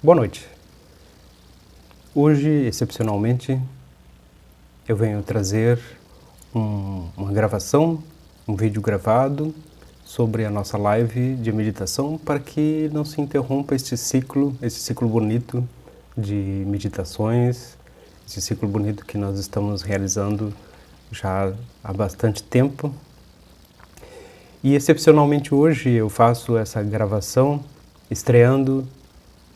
Boa noite. Hoje, excepcionalmente, eu venho trazer uma gravação, um vídeo gravado sobre a nossa live de meditação para que não se interrompa esse ciclo bonito de meditações, esse ciclo bonito que nós estamos realizando já há bastante tempo. E excepcionalmente hoje eu faço essa gravação estreando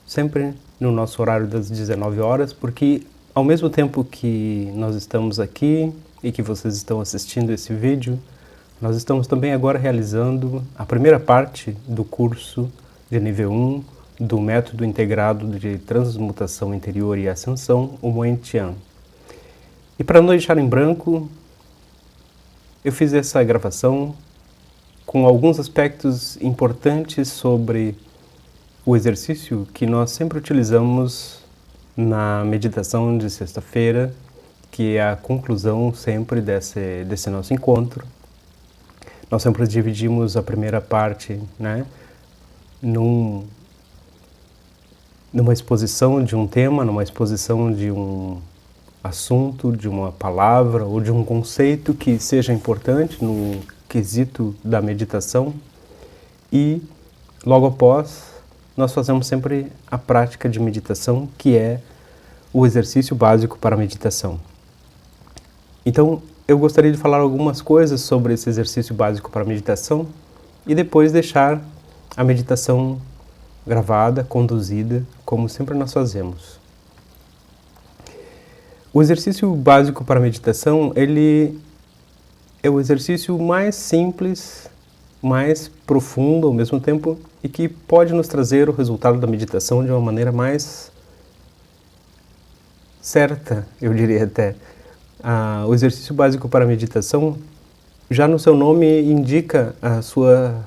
sempre no nosso horário das 19 horas, porque ao mesmo tempo que nós estamos aqui e que vocês estão assistindo esse vídeo, nós estamos também agora realizando a primeira parte do curso de nível 1 do Método Integrado de Transmutação Interior e Ascensão, o Moen Tian. E para não deixar em branco, eu fiz essa gravação com alguns aspectos importantes sobre o exercício que nós sempre utilizamos na meditação de sexta-feira, que é a conclusão sempre desse nosso encontro. Nós sempre dividimos a primeira parte, numa exposição de um tema, numa exposição de um assunto, de uma palavra ou de um conceito que seja importante no quesito da meditação, e logo após nós fazemos sempre a prática de meditação, que é o exercício básico para a meditação. Então, eu gostaria de falar algumas coisas sobre esse exercício básico para a meditação e depois deixar a meditação gravada, conduzida, como sempre nós fazemos. O exercício básico para a meditação, ele é o exercício mais simples, mais profundo ao mesmo tempo e que pode nos trazer o resultado da meditação de uma maneira mais certa, eu diria até. O exercício básico para a meditação, já no seu nome, indica a sua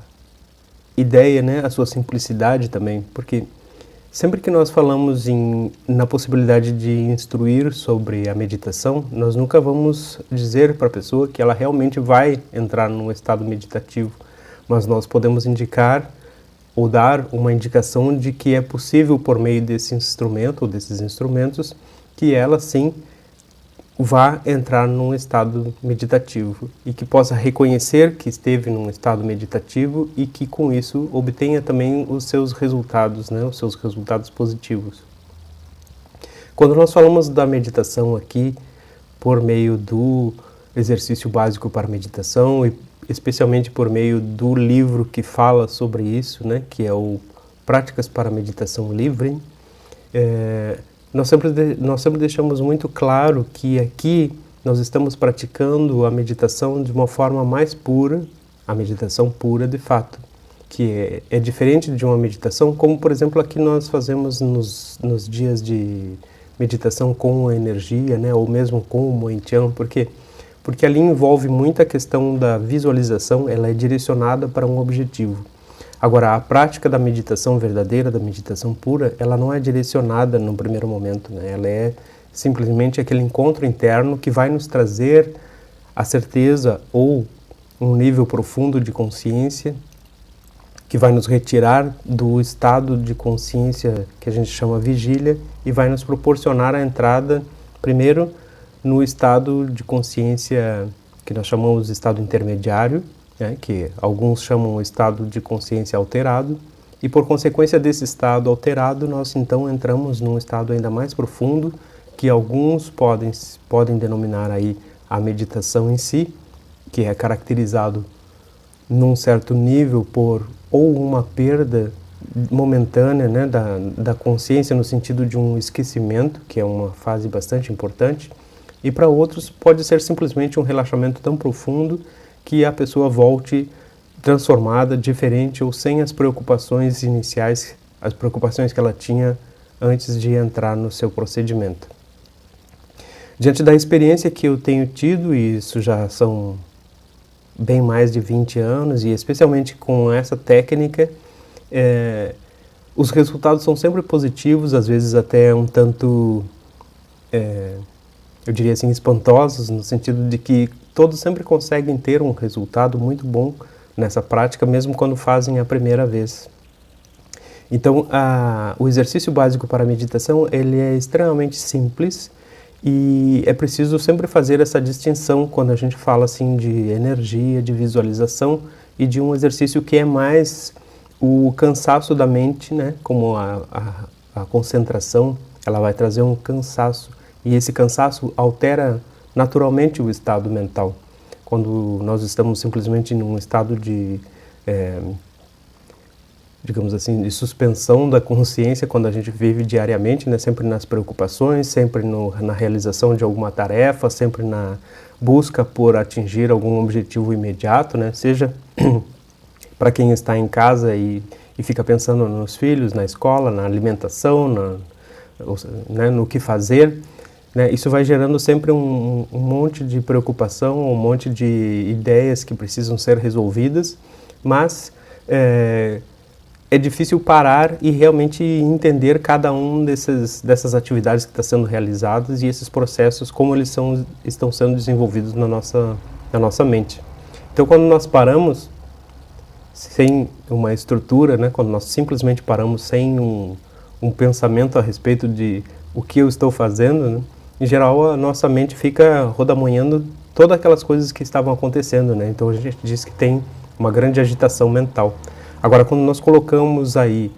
ideia, a sua simplicidade também, porque sempre que nós falamos na possibilidade de instruir sobre a meditação, nós nunca vamos dizer para a pessoa que ela realmente vai entrar num estado meditativo, mas nós podemos indicar ou dar uma indicação de que é possível, por meio desse instrumento ou desses instrumentos, que ela sim vá entrar num estado meditativo e que possa reconhecer que esteve num estado meditativo e que com isso obtenha também os seus resultados, os seus resultados positivos. Quando nós falamos da meditação aqui, por meio do exercício básico para meditação e especialmente por meio do livro que fala sobre isso, que é o Práticas para a Meditação Livre, nós sempre deixamos muito claro que aqui nós estamos praticando a meditação de uma forma mais pura, a meditação pura de fato, que é diferente de uma meditação como, por exemplo, aqui nós fazemos nos dias de meditação com a energia, ou mesmo com o Moen Tian, porque ali envolve muita questão da visualização, ela é direcionada para um objetivo. Agora, a prática da meditação verdadeira, da meditação pura, ela não é direcionada no primeiro momento, ela é simplesmente aquele encontro interno que vai nos trazer a certeza ou um nível profundo de consciência, que vai nos retirar do estado de consciência que a gente chama vigília e vai nos proporcionar a entrada, primeiro, no estado de consciência que nós chamamos de estado intermediário, que alguns chamam o estado de consciência alterado, e por consequência desse estado alterado, nós então entramos num estado ainda mais profundo, que alguns podem denominar aí a meditação em si, que é caracterizado num certo nível por ou uma perda momentânea da consciência no sentido de um esquecimento, que é uma fase bastante importante, e para outros pode ser simplesmente um relaxamento tão profundo que a pessoa volte transformada, diferente ou sem as preocupações iniciais, as preocupações que ela tinha antes de entrar no seu procedimento. Diante da experiência que eu tenho tido, e isso já são bem mais de 20 anos, e especialmente com essa técnica, os resultados são sempre positivos, às vezes até um tanto eu diria assim, espantosos, no sentido de que todos sempre conseguem ter um resultado muito bom nessa prática, mesmo quando fazem a primeira vez. Então, o exercício básico para a meditação, ele é extremamente simples e é preciso sempre fazer essa distinção quando a gente fala assim de energia, de visualização e de um exercício que é mais o cansaço da mente, né? Como a concentração, ela vai trazer um cansaço e esse cansaço altera naturalmente o estado mental. Quando nós estamos simplesmente num estado de digamos assim, de suspensão da consciência, quando a gente vive diariamente, né, sempre nas preocupações, sempre na realização de alguma tarefa, sempre na busca por atingir algum objetivo imediato, né, seja para quem está em casa e fica pensando nos filhos, na escola, na alimentação, né, no que fazer, né, isso vai gerando sempre um monte de preocupação, um monte de ideias que precisam ser resolvidas, mas é difícil parar e realmente entender cada um dessas atividades que estão sendo realizadas e esses processos, como eles estão sendo desenvolvidos na nossa mente. Então, quando nós paramos sem uma estrutura, né, quando nós simplesmente paramos sem um pensamento a respeito de o que eu estou fazendo, né, em geral a nossa mente fica rodamuinhando todas aquelas coisas que estavam acontecendo, né? Então a gente diz que tem uma grande agitação mental. Agora, quando nós colocamos aí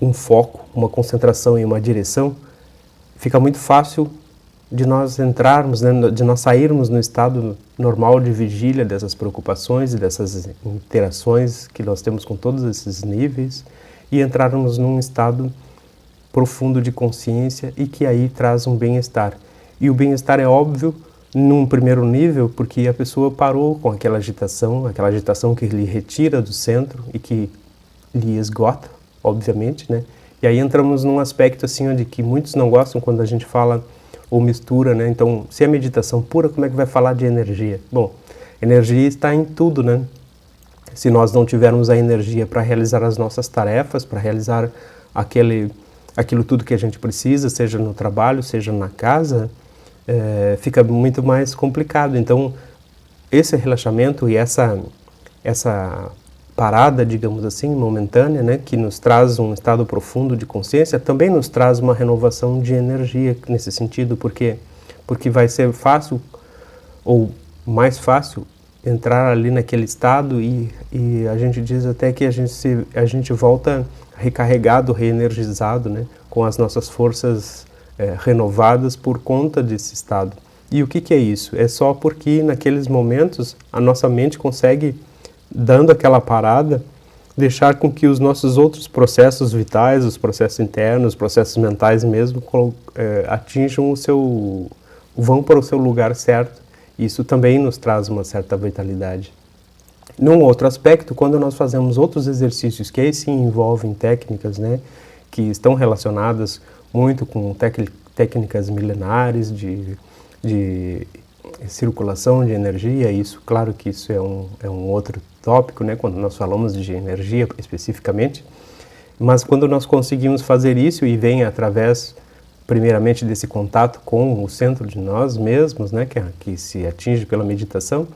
um foco, uma concentração em uma direção, fica muito fácil de nós entrarmos, né, de nós sairmos no estado normal de vigília dessas preocupações e dessas interações que nós temos com todos esses níveis e entrarmos num estado profundo de consciência e que aí traz um bem-estar. E o bem-estar é óbvio num primeiro nível, porque a pessoa parou com aquela agitação que lhe retira do centro e que lhe esgota, obviamente, né? E aí entramos num aspecto assim, de que muitos não gostam quando a gente fala ou mistura, né? Então, se é meditação pura, como é que vai falar de energia? Bom, energia está em tudo, né? Se nós não tivermos a energia para realizar as nossas tarefas, para realizar aquilo tudo que a gente precisa, seja no trabalho, seja na casa, fica muito mais complicado. Então, esse relaxamento e essa parada, digamos assim, momentânea, né, que nos traz um estado profundo de consciência, também nos traz uma renovação de energia nesse sentido, porque vai ser fácil ou mais fácil entrar ali naquele estado e a gente diz até que a gente volta recarregado, reenergizado, né, com as nossas forças renovadas por conta desse estado. E o que é isso? É só porque naqueles momentos a nossa mente consegue, dando aquela parada, deixar com que os nossos outros processos vitais, os processos internos, os processos mentais mesmo, atinjam vão para o seu lugar certo. Isso também nos traz uma certa vitalidade. Num outro aspecto, quando nós fazemos outros exercícios que aí sim envolvem técnicas, né, que estão relacionadas muito com técnicas milenares de circulação de energia, isso, claro que isso é um outro tópico, né, quando nós falamos de energia especificamente, mas quando nós conseguimos fazer isso e vem através, primeiramente, desse contato com o centro de nós mesmos, né, que se atinge pela meditação,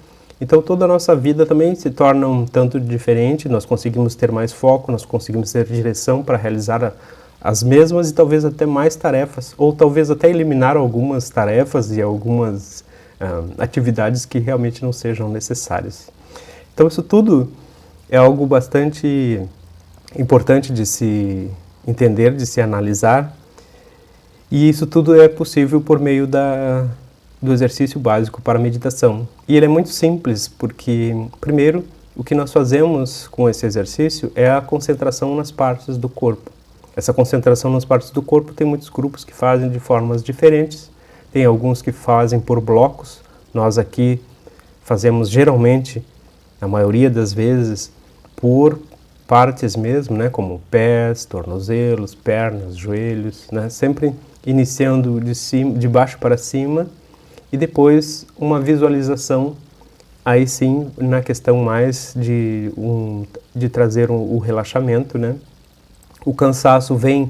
então toda a nossa vida também se torna um tanto diferente, nós conseguimos ter mais foco, nós conseguimos ter direção para realizar as mesmas e talvez até mais tarefas, ou talvez até eliminar algumas tarefas e algumas atividades que realmente não sejam necessárias. Então isso tudo é algo bastante importante de se entender, de se analisar, e isso tudo é possível por meio do exercício básico para a meditação. E ele é muito simples, porque, primeiro, o que nós fazemos com esse exercício é a concentração nas partes do corpo. Essa concentração nas partes do corpo tem muitos grupos que fazem de formas diferentes, tem alguns que fazem por blocos, nós aqui fazemos geralmente, a maioria das vezes, por partes mesmo, né, como pés, tornozelos, pernas, joelhos, né, sempre iniciando de baixo para cima e depois uma visualização, aí sim, na questão mais de trazer o relaxamento, né. O cansaço vem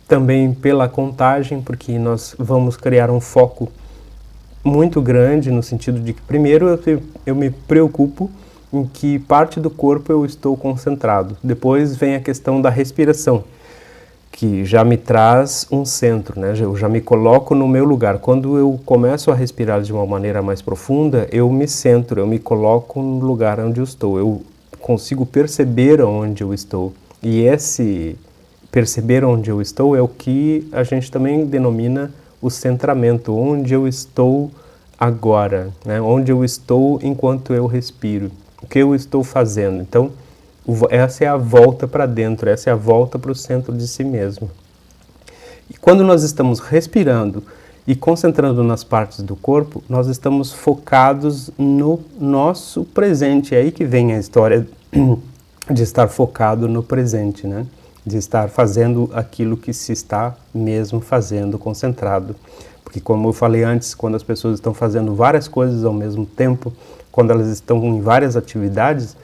também pela contagem, porque nós vamos criar um foco muito grande no sentido de que, primeiro, eu me preocupo em que parte do corpo eu estou concentrado. Depois vem a questão da respiração, que já me traz um centro, né? Eu já me coloco no meu lugar. Quando eu começo a respirar de uma maneira mais profunda, eu me centro, eu me coloco no lugar onde eu estou. Eu consigo perceber onde eu estou. E esse perceber onde eu estou é o que a gente também denomina o centramento, onde eu estou agora, né? Onde eu estou enquanto eu respiro, o que eu estou fazendo. Então, essa é a volta para dentro, essa é a volta para o centro de si mesmo. E quando nós estamos respirando e concentrando nas partes do corpo, nós estamos focados no nosso presente. É aí que vem a história de estar focado no presente, né? De estar fazendo aquilo que se está mesmo fazendo, concentrado. Porque, como eu falei antes, quando as pessoas estão fazendo várias coisas ao mesmo tempo, quando elas estão em várias atividades,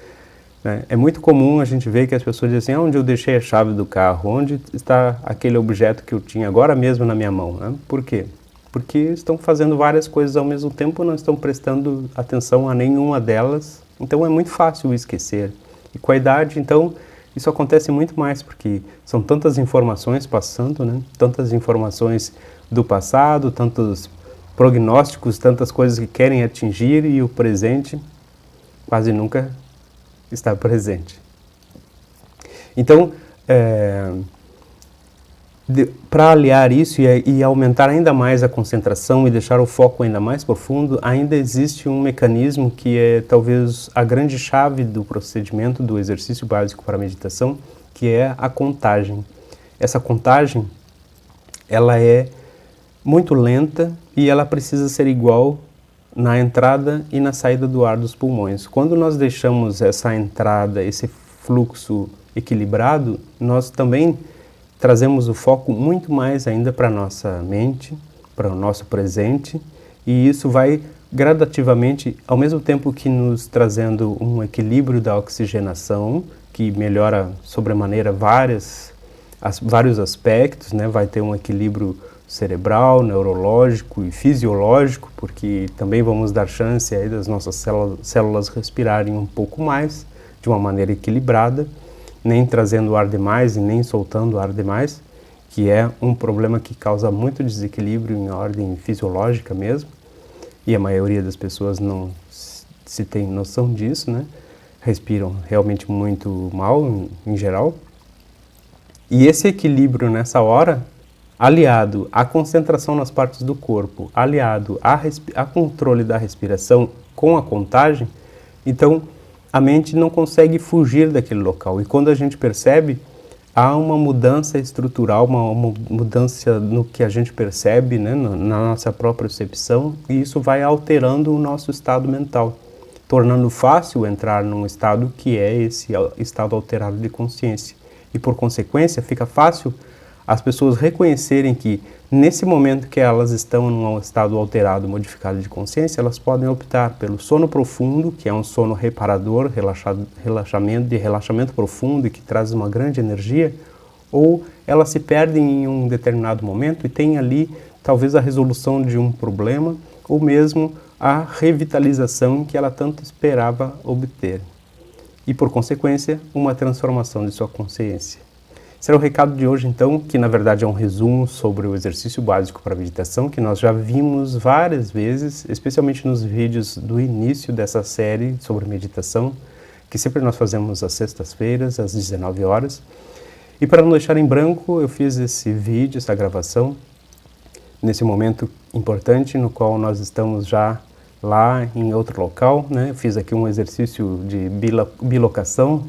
né, é muito comum a gente ver que as pessoas dizem assim: onde eu deixei a chave do carro? Onde está aquele objeto que eu tinha agora mesmo na minha mão? Né? Por quê? Porque estão fazendo várias coisas ao mesmo tempo, não estão prestando atenção a nenhuma delas, então é muito fácil esquecer. E com a idade, então, isso acontece muito mais, porque são tantas informações passando, né? Tantas informações do passado, tantos prognósticos, tantas coisas que querem atingir, e o presente quase nunca está presente. Então, para aliar isso e aumentar ainda mais a concentração e deixar o foco ainda mais profundo, ainda existe um mecanismo que é talvez a grande chave do procedimento do exercício básico para a meditação, que é a contagem. Essa contagem, ela é muito lenta e ela precisa ser igual na entrada e na saída do ar dos pulmões. Quando nós deixamos essa entrada, esse fluxo equilibrado, nós também trazemos o foco muito mais ainda para a nossa mente, para o nosso presente, e isso vai gradativamente, ao mesmo tempo que nos trazendo um equilíbrio da oxigenação, que melhora sobremaneira vários aspectos, né? Vai ter um equilíbrio cerebral, neurológico e fisiológico, porque também vamos dar chance aí das nossas células respirarem um pouco mais, de uma maneira equilibrada, nem trazendo ar demais e nem soltando ar demais, que é um problema que causa muito desequilíbrio em ordem fisiológica mesmo, e a maioria das pessoas não se tem noção disso, né? Respiram realmente muito mal em geral. E esse equilíbrio nessa hora, aliado à concentração nas partes do corpo, aliado a controle da respiração com a contagem, então a mente não consegue fugir daquele local. E quando a gente percebe, há uma mudança estrutural, uma mudança no que a gente percebe, né, na nossa própria percepção, e isso vai alterando o nosso estado mental, tornando fácil entrar num estado que é esse estado alterado de consciência. E por consequência, fica fácil as pessoas reconhecerem que nesse momento que elas estão num estado alterado, modificado de consciência, elas podem optar pelo sono profundo, que é um sono reparador, relaxamento profundo e que traz uma grande energia, ou elas se perdem em um determinado momento e têm ali talvez a resolução de um problema ou mesmo a revitalização que ela tanto esperava obter. E por consequência, uma transformação de sua consciência. Esse era o recado de hoje, então, que na verdade é um resumo sobre o exercício básico para a meditação, que nós já vimos várias vezes, especialmente nos vídeos do início dessa série sobre meditação, que sempre nós fazemos às sextas-feiras, às 19 horas. E para não deixar em branco, eu fiz esse vídeo, essa gravação, nesse momento importante no qual nós estamos já lá em outro local, né? Eu fiz aqui um exercício de bilocação,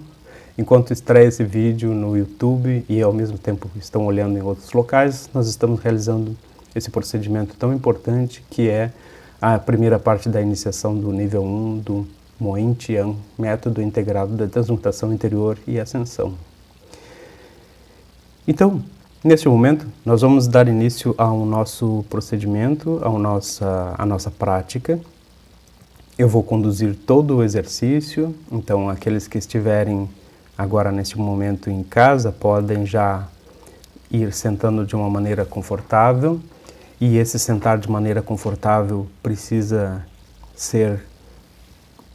enquanto extrai esse vídeo no YouTube e ao mesmo tempo estão olhando em outros locais, nós estamos realizando esse procedimento tão importante que é a primeira parte da iniciação do nível 1 do Moen Tian, método integrado da transmutação interior e ascensão. Então, neste momento, nós vamos dar início ao nosso procedimento, à nossa prática. Eu vou conduzir todo o exercício, então aqueles que estiverem agora neste momento em casa podem já ir sentando de uma maneira confortável, e esse sentar de maneira confortável precisa ser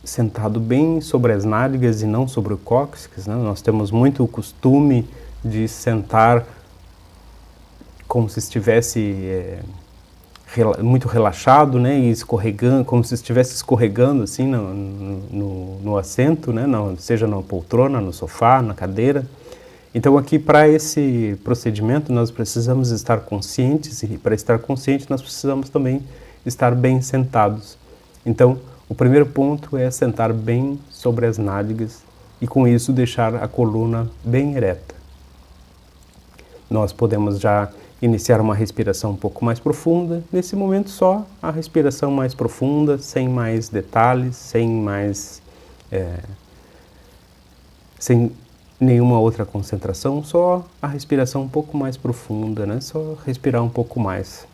sentado bem sobre as nádegas e não sobre o cóccix, né? Nós temos muito o costume de sentar como se estivesse muito relaxado, né, e escorregando, como se estivesse escorregando assim no assento, né, seja na poltrona, no sofá, na cadeira. Então aqui, para esse procedimento, nós precisamos estar conscientes, e para estar consciente nós precisamos também estar bem sentados. Então o primeiro ponto é sentar bem sobre as nádegas e com isso deixar a coluna bem ereta. Nós podemos já iniciar uma respiração um pouco mais profunda. Nesse momento só a respiração mais profunda, sem mais detalhes, sem nenhuma outra concentração, só a respiração um pouco mais profunda, né? Só respirar um pouco mais.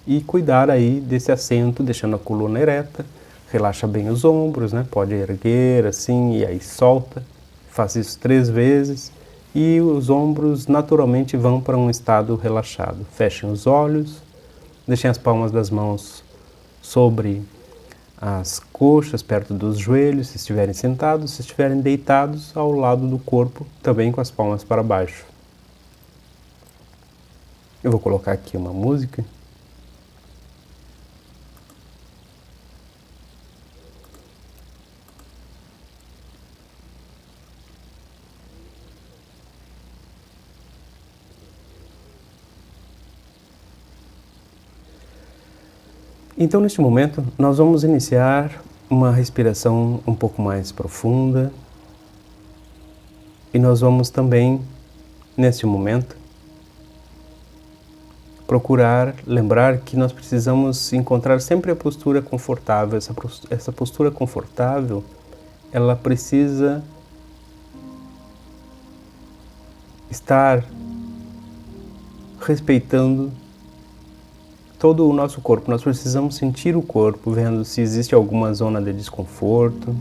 E cuidar aí desse assento, deixando a coluna ereta, relaxa bem os ombros, né? Pode erguer assim e aí solta. Faça isso 3 vezes. E os ombros naturalmente vão para um estado relaxado. Fechem os olhos, deixem as palmas das mãos sobre as coxas, perto dos joelhos, se estiverem sentados, se estiverem deitados, ao lado do corpo, também com as palmas para baixo. Eu vou colocar aqui uma música. Então, neste momento, nós vamos iniciar uma respiração um pouco mais profunda e nós vamos também, neste momento, procurar lembrar que nós precisamos encontrar sempre a postura confortável. Essa postura confortável, ela precisa estar respeitando todo o nosso corpo. Nós precisamos sentir o corpo, vendo se existe alguma zona de desconforto,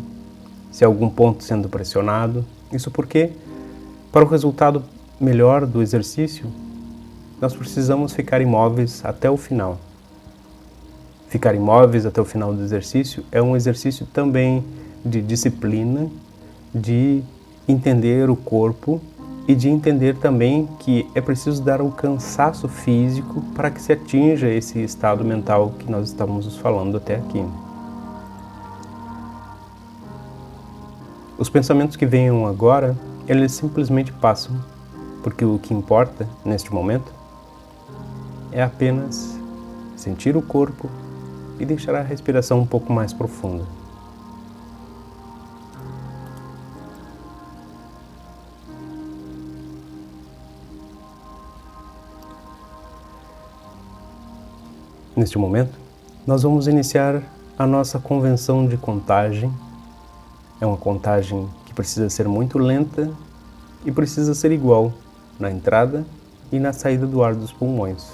se há algum ponto sendo pressionado. Isso porque, para o resultado melhor do exercício, nós precisamos ficar imóveis até o final. Ficar imóveis até o final do exercício é um exercício também de disciplina, de entender o corpo e de entender também que é preciso dar um cansaço físico para que se atinja esse estado mental que nós estamos falando até aqui. Os pensamentos que venham agora, eles simplesmente passam, porque o que importa neste momento é apenas sentir o corpo e deixar a respiração um pouco mais profunda. Neste momento, nós vamos iniciar a nossa convenção de contagem. É uma contagem que precisa ser muito lenta e precisa ser igual na entrada e na saída do ar dos pulmões.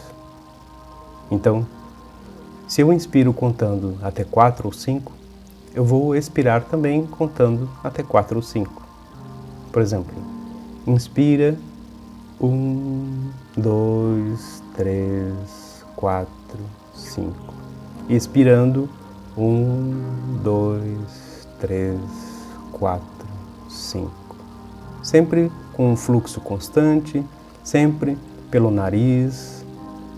Então, se eu inspiro contando até 4 ou 5, eu vou expirar também contando até 4 ou 5. Por exemplo, inspira 1, 2, 3, 4, 5. Expirando 1, 2, 3, 4, 5. Sempre com um fluxo constante, sempre pelo nariz,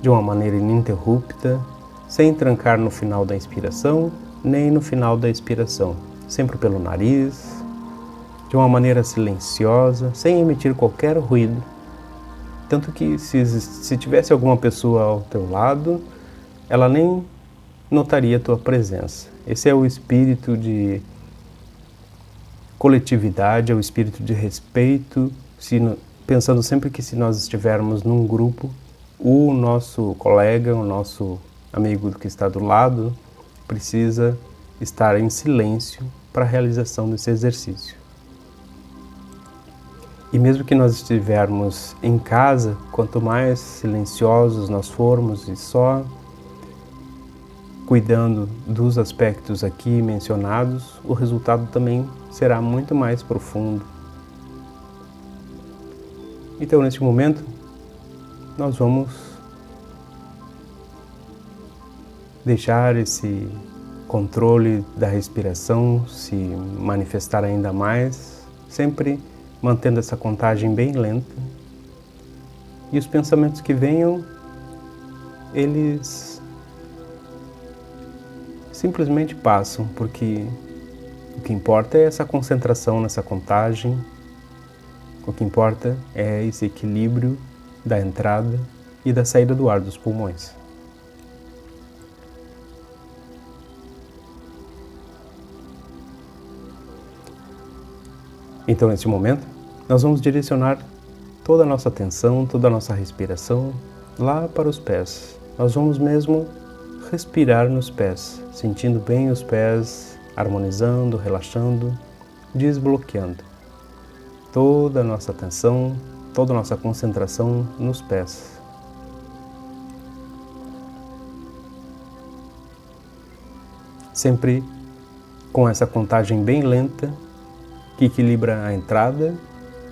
de uma maneira ininterrupta, sem trancar no final da inspiração, nem no final da expiração. Sempre pelo nariz, de uma maneira silenciosa, sem emitir qualquer ruído. Tanto que se tivesse alguma pessoa ao teu lado, ela nem notaria a tua presença. Esse é o espírito de coletividade, é o espírito de respeito, pensando sempre que se nós estivermos num grupo, o nosso colega, o nosso amigo que está do lado, precisa estar em silêncio para a realização desse exercício. E mesmo que nós estivermos em casa, quanto mais silenciosos nós formos e só cuidando dos aspectos aqui mencionados, o resultado também será muito mais profundo. Então, neste momento, nós vamos deixar esse controle da respiração se manifestar ainda mais, sempre mantendo essa contagem bem lenta. E os pensamentos que venham, eles simplesmente passam, porque o que importa é essa concentração nessa contagem, o que importa é esse equilíbrio da entrada e da saída do ar dos pulmões. Então, nesse momento, nós vamos direcionar toda a nossa atenção, toda a nossa respiração lá para os pés. Nós vamos mesmo respirar nos pés, sentindo bem os pés, harmonizando, relaxando, desbloqueando. Toda a nossa atenção, toda a nossa concentração nos pés. Sempre com essa contagem bem lenta, que equilibra a entrada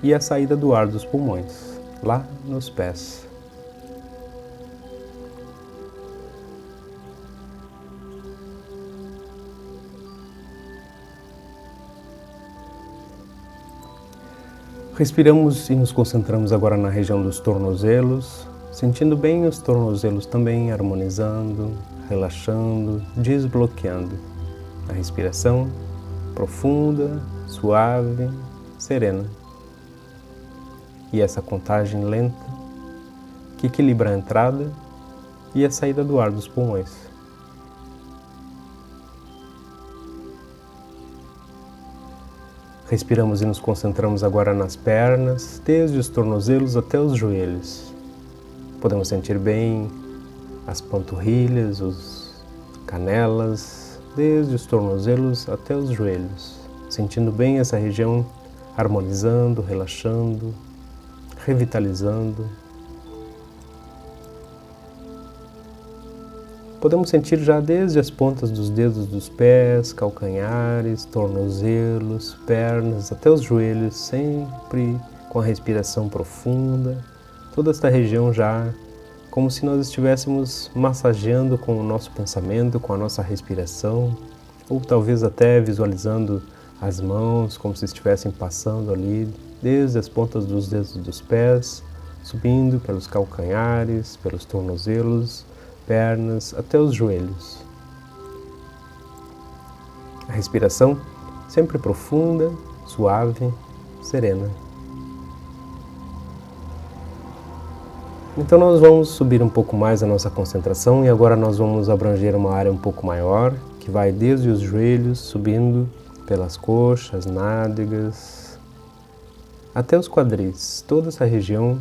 e a saída do ar dos pulmões, lá nos pés. Respiramos e nos concentramos agora na região dos tornozelos, sentindo bem os tornozelos também, harmonizando, relaxando, desbloqueando. A respiração profunda, suave, serena. E essa contagem lenta que equilibra a entrada e a saída do ar dos pulmões. Respiramos e nos concentramos agora nas pernas, desde os tornozelos até os joelhos. Podemos sentir bem as panturrilhas, as canelas, desde os tornozelos até os joelhos. Sentindo bem essa região, harmonizando, relaxando, revitalizando. Podemos sentir já desde as pontas dos dedos dos pés, calcanhares, tornozelos, pernas, até os joelhos, sempre com a respiração profunda. Toda esta região já como se nós estivéssemos massageando com o nosso pensamento, com a nossa respiração, ou talvez até visualizando as mãos como se estivessem passando ali, desde as pontas dos dedos dos pés, subindo pelos calcanhares, pelos tornozelos, pernas, até os joelhos. A respiração sempre profunda, suave, serena. Então nós vamos subir um pouco mais a nossa concentração e agora nós vamos abranger uma área um pouco maior, que vai desde os joelhos, subindo pelas coxas, nádegas, até os quadris, toda essa região,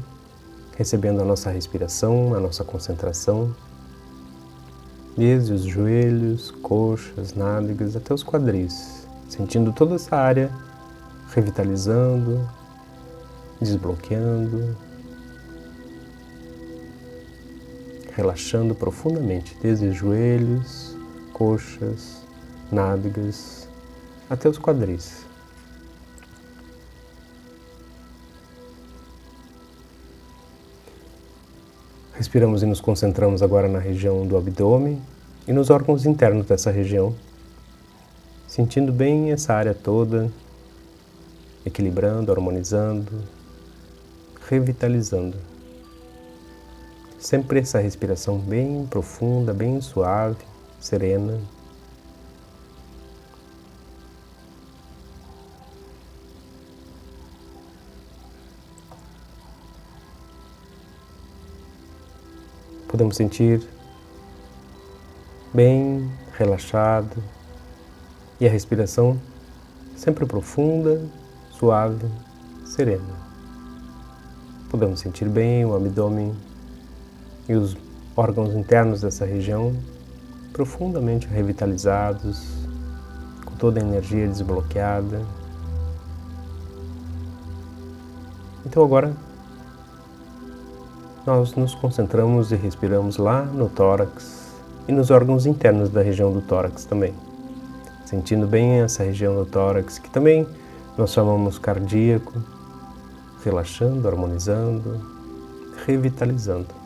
recebendo a nossa respiração, a nossa concentração, desde os joelhos, coxas, nádegas, até os quadris, sentindo toda essa área revitalizando, desbloqueando, relaxando profundamente, desde os joelhos, coxas, nádegas, até os quadris. Respiramos e nos concentramos agora na região do abdômen e nos órgãos internos dessa região, sentindo bem essa área toda, equilibrando, harmonizando, revitalizando. Sempre essa respiração bem profunda, bem suave, serena. Podemos sentir bem relaxado e a respiração sempre profunda, suave, serena. Podemos sentir bem o abdômen e os órgãos internos dessa região profundamente revitalizados, com toda a energia desbloqueada. Então agora nós nos concentramos e respiramos lá no tórax e nos órgãos internos da região do tórax também. Sentindo bem essa região do tórax, que também nós chamamos cardíaco, relaxando, harmonizando, revitalizando.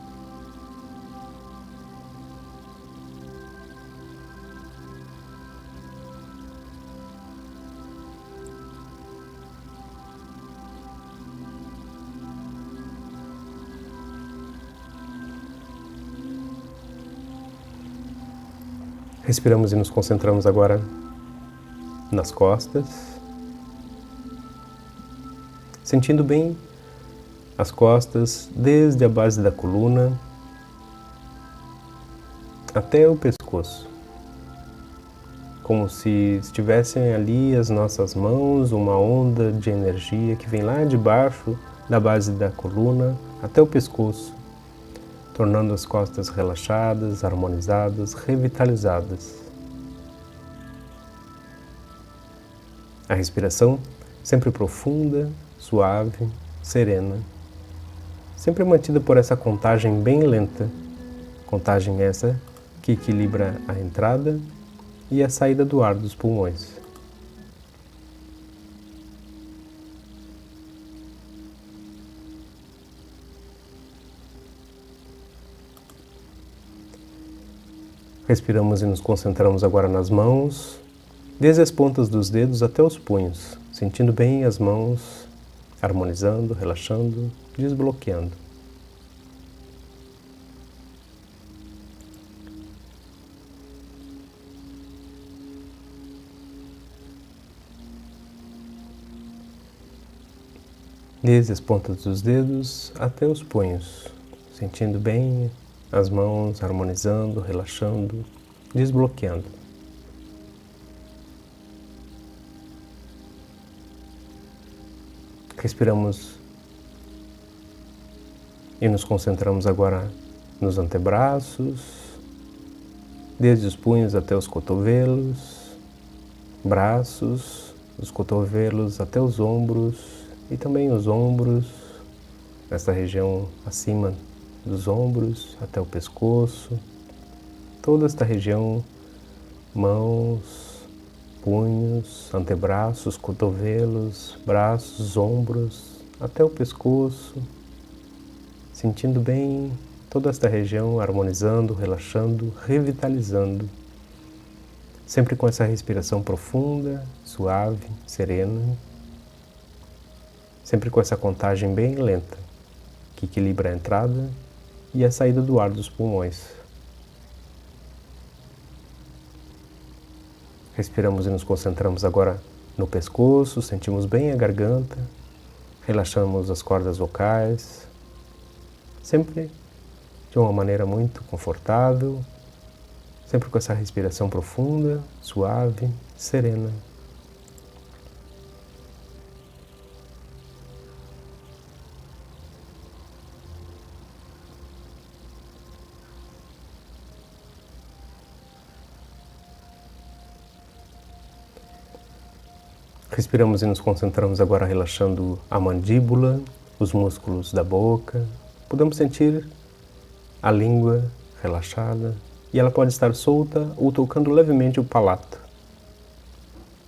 Respiramos e nos concentramos agora nas costas, sentindo bem as costas desde a base da coluna até o pescoço, como se estivessem ali as nossas mãos, uma onda de energia que vem lá de baixo da base da coluna até o pescoço, tornando as costas relaxadas, harmonizadas, revitalizadas. A respiração sempre profunda, suave, serena, sempre mantida por essa contagem bem lenta, contagem essa que equilibra a entrada e a saída do ar dos pulmões. Respiramos e nos concentramos agora nas mãos, desde as pontas dos dedos até os punhos, sentindo bem as mãos, harmonizando, relaxando, desbloqueando. Desde as pontas dos dedos até os punhos, sentindo bem as mãos harmonizando, relaxando, desbloqueando. Respiramos e nos concentramos agora nos antebraços, desde os punhos até os cotovelos, braços, os cotovelos até os ombros e também os ombros, nessa região acima dos ombros até o pescoço, toda esta região, mãos, punhos, antebraços, cotovelos, braços, ombros, até o pescoço, sentindo bem toda esta região, harmonizando, relaxando, revitalizando, sempre com essa respiração profunda, suave, serena, sempre com essa contagem bem lenta, que equilibra a entrada e a saída do ar dos pulmões. Respiramos e nos concentramos agora no pescoço, sentimos bem a garganta, relaxamos as cordas vocais, sempre de uma maneira muito confortável, sempre com essa respiração profunda, suave, serena. Respiramos e nos concentramos agora relaxando a mandíbula, os músculos da boca. Podemos sentir a língua relaxada e ela pode estar solta ou tocando levemente o palato.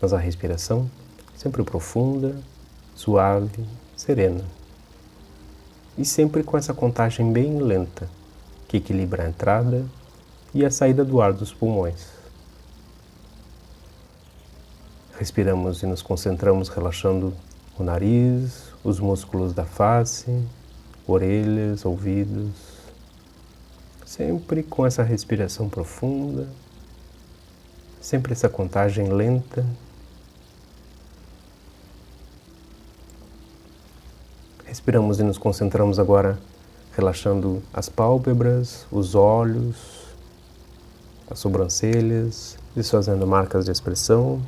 Mas a respiração sempre profunda, suave, serena. E sempre com essa contagem bem lenta, que equilibra a entrada e a saída do ar dos pulmões. Respiramos e nos concentramos relaxando o nariz, os músculos da face, orelhas, ouvidos. Sempre com essa respiração profunda, sempre essa contagem lenta. Respiramos e nos concentramos agora relaxando as pálpebras, os olhos, as sobrancelhas, desfazendo marcas de expressão.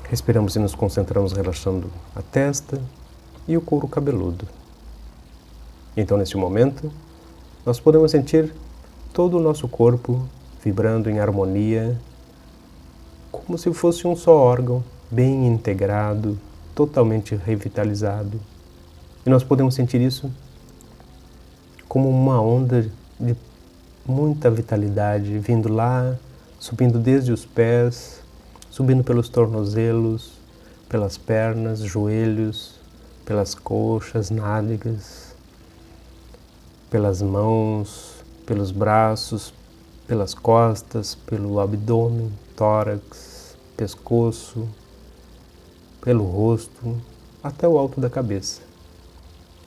Respiramos e nos concentramos relaxando a testa e o couro cabeludo. Então, neste momento, nós podemos sentir todo o nosso corpo vibrando em harmonia, como se fosse um só órgão, bem integrado, totalmente revitalizado. E nós podemos sentir isso como uma onda de muita vitalidade vindo lá, subindo desde os pés, subindo pelos tornozelos, pelas pernas, joelhos, pelas coxas, nádegas, pelas mãos, pelos braços, pelas costas, pelo abdômen, tórax, pescoço, pelo rosto, até o alto da cabeça.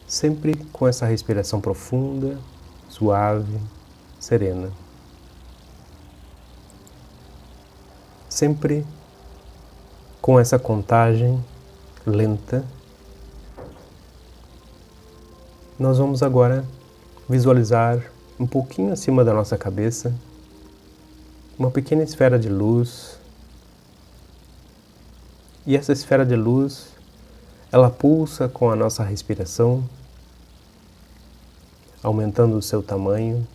Sempre com essa respiração profunda, suave, serena. Sempre com essa contagem lenta, nós vamos agora visualizar um pouquinho acima da nossa cabeça uma pequena esfera de luz. E essa esfera de luz, ela pulsa com a nossa respiração, aumentando o seu tamanho,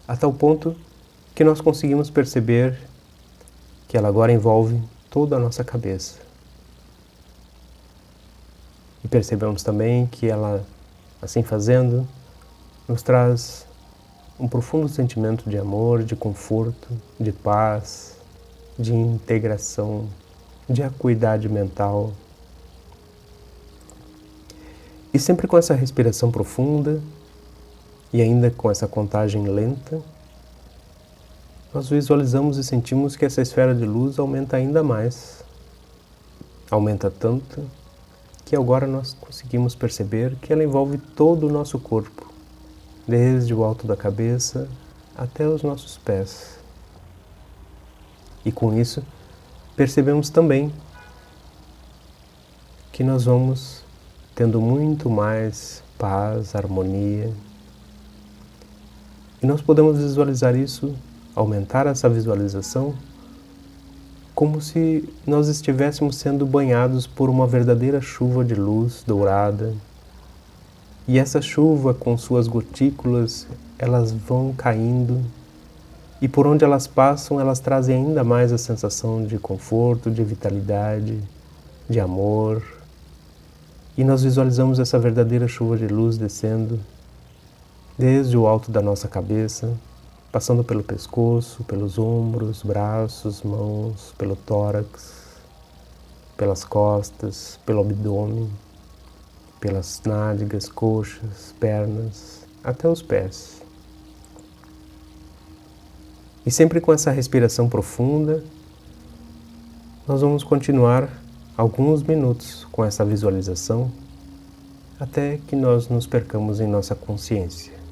a tal ponto que nós conseguimos perceber que ela agora envolve toda a nossa cabeça. E percebemos também que ela, assim fazendo, nos traz um profundo sentimento de amor, de conforto, de paz, de integração, de acuidade mental. E sempre com essa respiração profunda e ainda com essa contagem lenta, nós visualizamos e sentimos que essa esfera de luz aumenta ainda mais. Aumenta tanto que agora nós conseguimos perceber que ela envolve todo o nosso corpo, desde o alto da cabeça até os nossos pés. E com isso, percebemos também que nós vamos tendo muito mais paz, harmonia. E nós podemos visualizar isso, aumentar essa visualização, como se nós estivéssemos sendo banhados por uma verdadeira chuva de luz dourada. E essa chuva, com suas gotículas, elas vão caindo, e por onde elas passam, elas trazem ainda mais a sensação de conforto, de vitalidade, de amor. E nós visualizamos essa verdadeira chuva de luz descendo desde o alto da nossa cabeça, passando pelo pescoço, pelos ombros, braços, mãos, pelo tórax, pelas costas, pelo abdômen, pelas nádegas, coxas, pernas, até os pés. E sempre com essa respiração profunda, nós vamos continuar alguns minutos com essa visualização até que nós nos percamos em nossa consciência.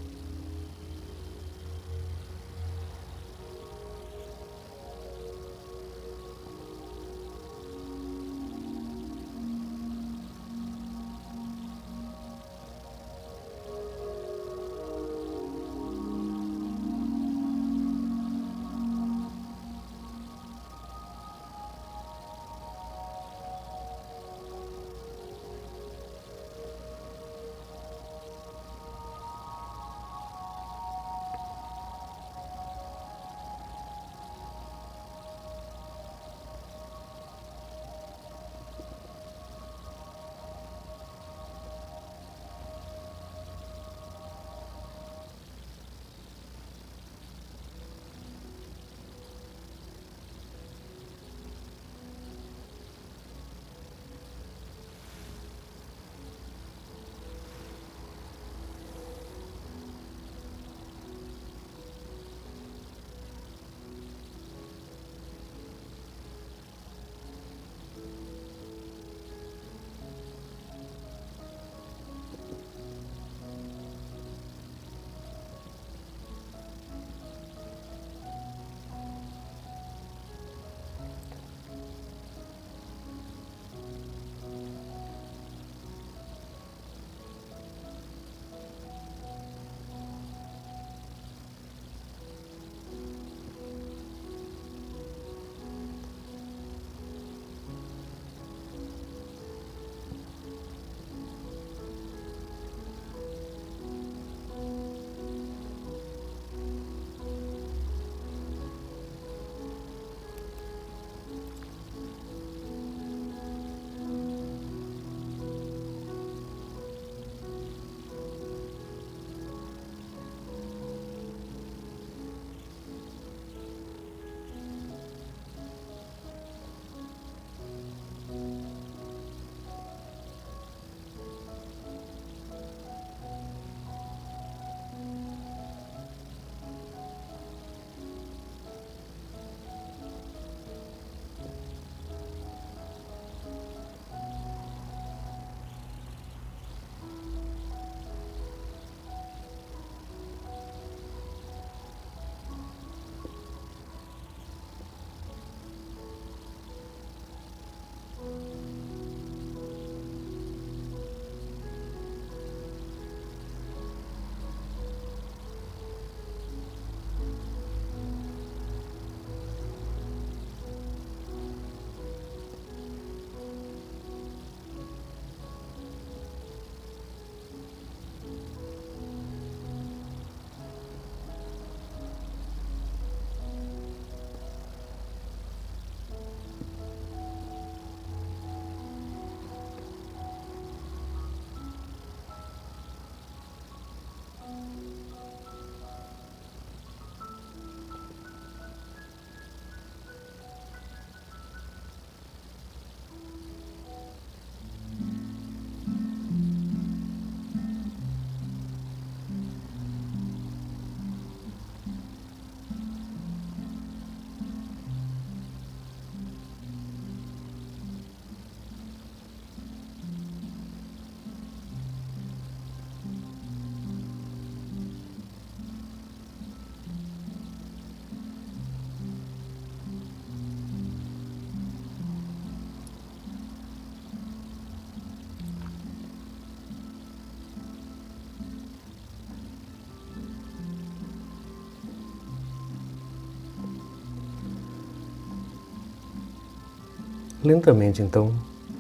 Lentamente, então,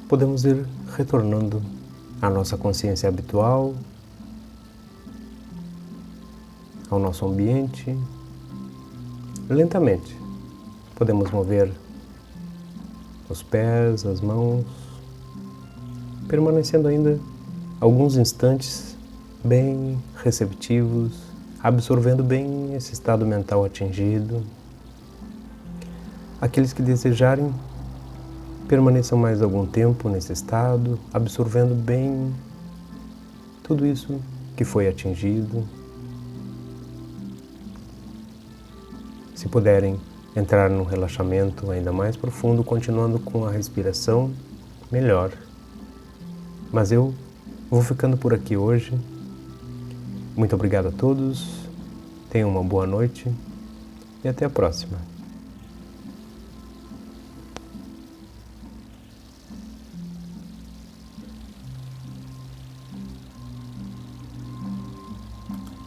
podemos ir retornando à nossa consciência habitual, ao nosso ambiente. Lentamente, podemos mover os pés, as mãos, permanecendo ainda alguns instantes bem receptivos, absorvendo bem esse estado mental atingido. Aqueles que desejarem, permaneçam mais algum tempo nesse estado, absorvendo bem tudo isso que foi atingido. Se puderem entrar num relaxamento ainda mais profundo, continuando com a respiração, melhor. Mas eu vou ficando por aqui hoje. Muito obrigado a todos, tenham uma boa noite e até a próxima.